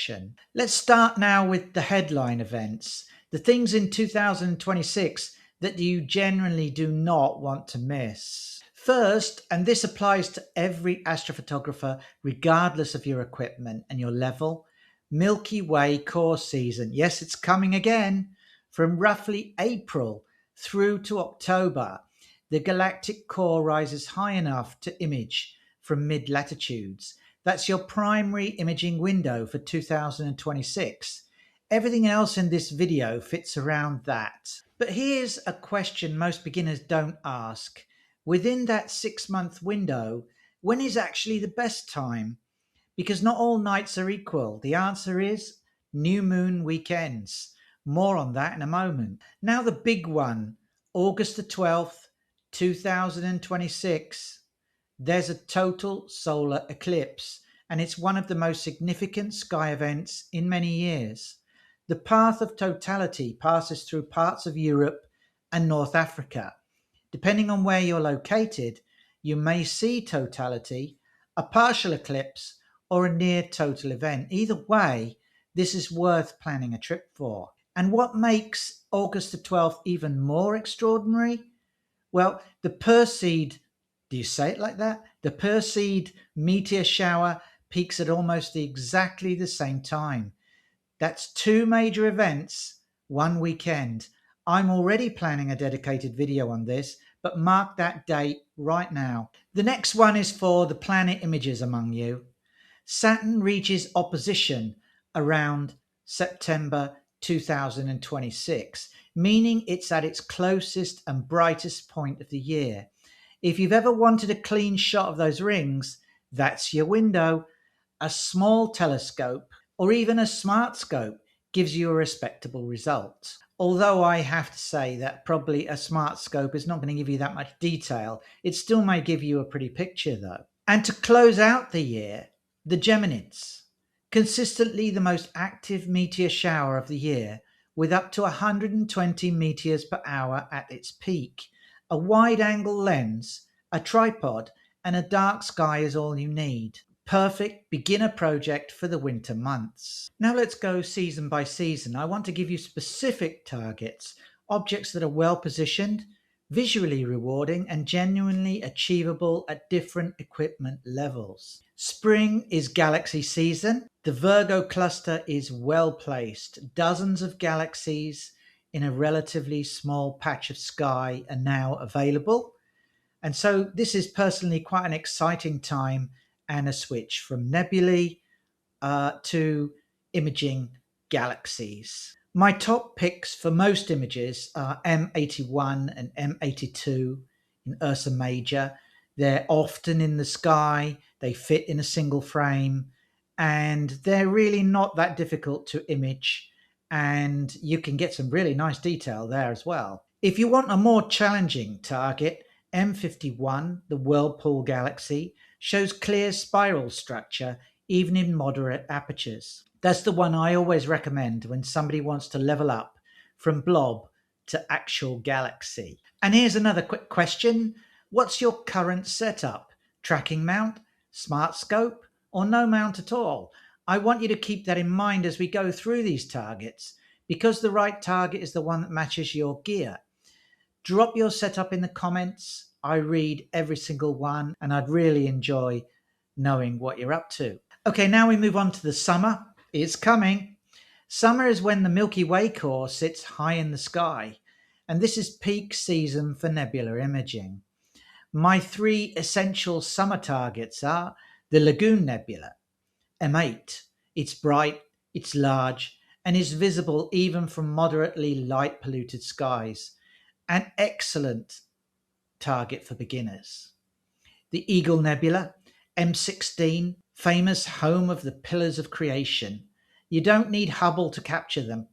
introduction. Let's start now with the headline events, the things in 2026 that you generally do not want to miss. First, and this applies to every astrophotographer regardless of your equipment and your level, Milky Way core season. Yes, it's coming again. From roughly April through to October, the galactic core rises high enough to image from mid-latitudes. That's your primary imaging window for 2026. Everything else in this video fits around that. But here's a question most beginners don't ask. Within that 6-month window, when is actually the best time? Because not all nights are equal. The answer is new moon weekends. More on that in a moment. Now the big one, August the 12th, 2026. There's a total solar eclipse, and it's one of the most significant sky events in many years. The path of totality passes through parts of Europe and North Africa. Depending on where you're located, you may see totality, a partial eclipse, or a near total event. Either way, this is worth planning a trip for. And what makes August the 12th even more extraordinary? Well, the Perseid, do you say it like that? The Perseid meteor shower peaks at almost exactly the same time. That's 2 major events, one weekend. I'm already planning a dedicated video on this, but mark that date right now. The next one is for the planet imagers among you. Saturn reaches opposition around September 2026, meaning it's at its closest and brightest point of the year. If you've ever wanted a clean shot of those rings, that's your window. A small telescope or even a smart scope gives you a respectable result. Although I have to say that probably a smart scope is not going to give you that much detail, it still may give you a pretty picture though. And to close out the year, the Geminids, consistently the most active meteor shower of the year, with up to 120 meteors per hour at its peak. A wide-angle lens, a tripod, and a dark sky is all you need. Perfect beginner project for the winter months. Now let's go season by season. I want to give you specific targets, objects that are well positioned, visually rewarding, and genuinely achievable at different equipment levels. Spring is galaxy season. The Virgo cluster is well placed. Dozens of galaxies in a relatively small patch of sky are now available. And so this is personally quite an exciting time and a switch from nebulae to imaging galaxies. My top picks for most images are M81 and M82 in Ursa Major. They're often in the sky, they fit in a single frame, and they're really not that difficult to image, and you can get some really nice detail there as well. If you want a more challenging target, M51, the Whirlpool Galaxy, shows clear spiral structure even in moderate apertures. That's the one I always recommend when somebody wants to level up from blob to actual galaxy. And here's another quick question. What's your current setup? Tracking mount, smart scope, or no mount at all? I want you to keep that in mind as we go through these targets, because the right target is the one that matches your gear. Drop your setup in the comments. I read every single one, and I'd really enjoy knowing what you're up to. Okay, now we move on to the summer. It's coming. Summer is when the Milky Way core sits high in the sky, and this is peak season for nebular imaging. My 3 essential summer targets are the Lagoon Nebula, M8. It's bright, it's large, and is visible even from moderately light polluted skies. An excellent target for beginners. The Eagle Nebula, M16, famous home of the pillars of creation. You don't need Hubble to capture them.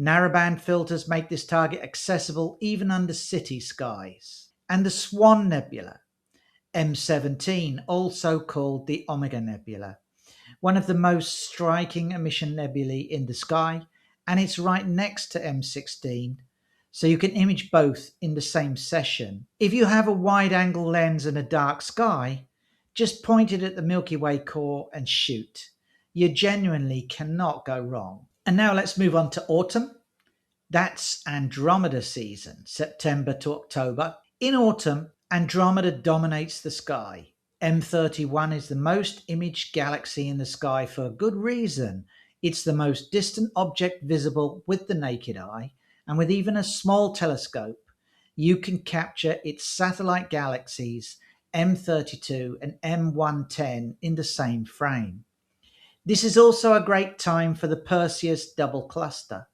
Narrowband filters make this target accessible even under city skies. And the Swan Nebula, M17, also called the Omega Nebula, one of the most striking emission nebulae in the sky, and it's right next to M16, so you can image both in the same session. If you have a wide-angle lens and a dark sky, just point it at the Milky Way core and shoot. You genuinely cannot go wrong. And now let's move on to autumn. That's Andromeda season, September to October. In autumn, Andromeda dominates the sky. M31 is the most imaged galaxy in the sky for a good reason. It's the most distant object visible with the naked eye, and with even a small telescope, you can capture its satellite galaxies M32 and M110 in the same frame. This is also a great time for the Perseus double cluster.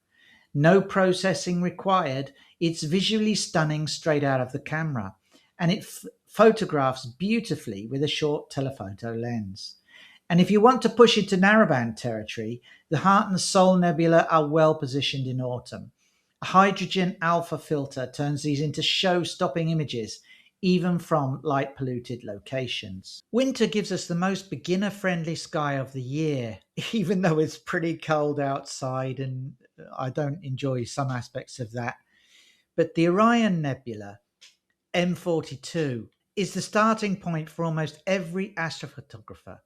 No processing required, it's visually stunning straight out of the camera, and it photographs beautifully with a short telephoto lens. And if you want to push into narrowband territory, the Heart and Soul Nebula are well positioned in autumn. A hydrogen alpha filter turns these into show-stopping images, even from light-polluted locations. Winter gives us the most beginner-friendly sky of the year, even though it's pretty cold outside, and I don't enjoy some aspects of that. But the Orion Nebula, M42, is the starting point for almost every astrophotographer.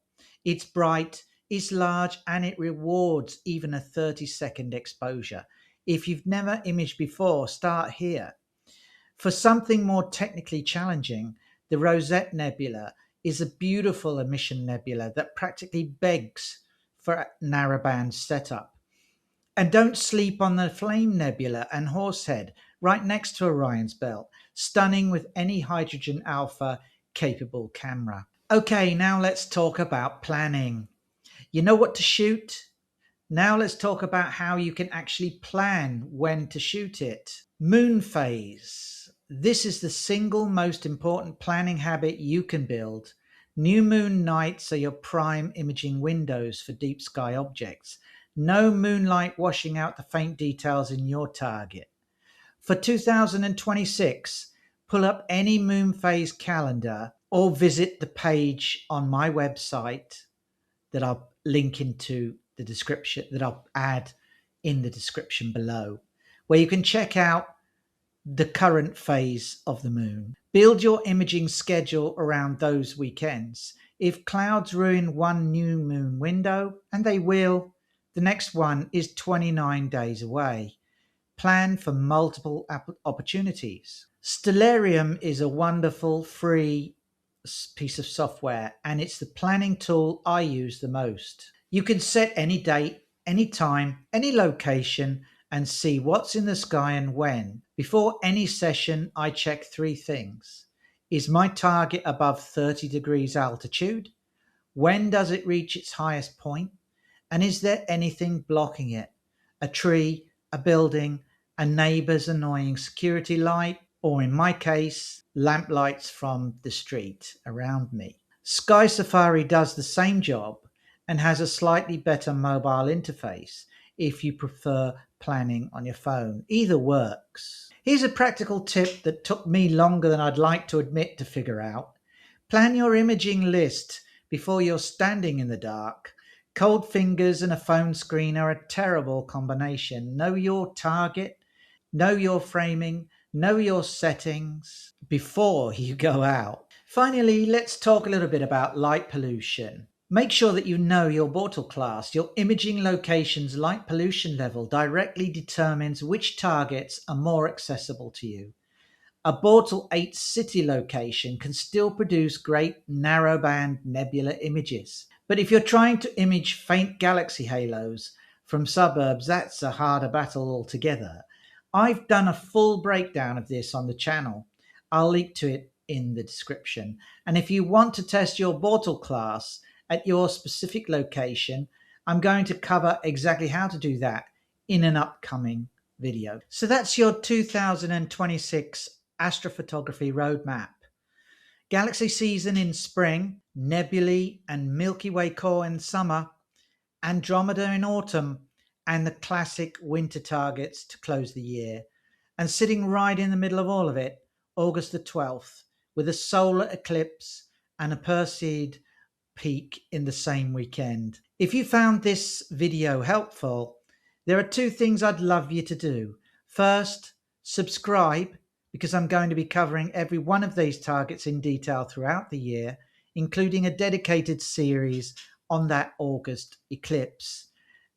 It's bright, it's large, and it rewards even a 30-second exposure. If you've never imaged before, start here. For something more technically challenging, the Rosette Nebula is a beautiful emission nebula that practically begs for a narrowband setup. And don't sleep on the Flame Nebula and Horsehead, right next to Orion's belt, stunning with any hydrogen alpha capable camera. Okay, now let's talk about planning. You know what to shoot? Now let's talk about how you can actually plan when to shoot it. Moon phase. This is the single most important planning habit you can build. New moon nights are your prime imaging windows for deep sky objects. No moonlight washing out the faint details in your target. For 2026, pull up any moon phase calendar or visit the page on my website that I'll link into the description, that I'll add in the description below, where you can check out the current phase of the moon. Build your imaging schedule around those weekends. If clouds ruin one new moon window, and they will, the next one is 29 days away. Plan for multiple opportunities. Stellarium is a wonderful free piece of software, and it's the planning tool I use the most. You can set any date, any time, any location, and see what's in the sky and when. Before any session, I check 3 things. Is my target above 30 degrees altitude? When does it reach its highest point? And is there anything blocking it? A tree, a building, a neighbour's annoying security light, or in my case, lamp lights from the street around me. Sky Safari does the same job and has a slightly better mobile interface if you prefer planning on your phone. Either works. Here's a practical tip that took me longer than I'd like to admit to figure out. Plan your imaging list before you're standing in the dark. Cold fingers and a phone screen are a terrible combination. Know your target, know your framing, know your settings before you go out. Finally, let's talk a little bit about light pollution. Make sure that you know your Bortle class. Your imaging location's light pollution level directly determines which targets are more accessible to you. A Bortle 8 city location can still produce great narrowband nebula images. But if you're trying to image faint galaxy halos from suburbs, that's a harder battle altogether. I've done a full breakdown of this on the channel. I'll link to it in the description. And if you want to test your Bortle class at your specific location, I'm going to cover exactly how to do that in an upcoming video. So that's your 2026 astrophotography roadmap. Galaxy season in spring, nebulae and Milky Way core in summer, Andromeda in autumn, and the classic winter targets to close the year. And sitting right in the middle of all of it, August the 12th, with a solar eclipse and a Perseid peak in the same weekend. If you found this video helpful, there are 2 things I'd love you to do. First, subscribe, because I'm going to be covering every one of these targets in detail throughout the year, including a dedicated series on that August eclipse.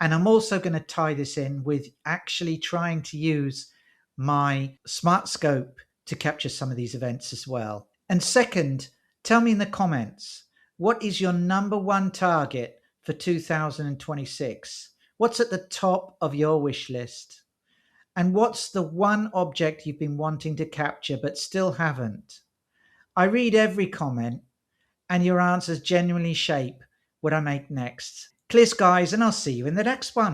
And I'm also going to tie this in with actually trying to use my smart scope to capture some of these events as well. And second, tell me in the comments, what is your number one target for 2026? What's at the top of your wish list? And what's the one object you've been wanting to capture but still haven't? I read every comment, and your answers genuinely shape what I make next. Cheers, guys, and I'll see you in the next one.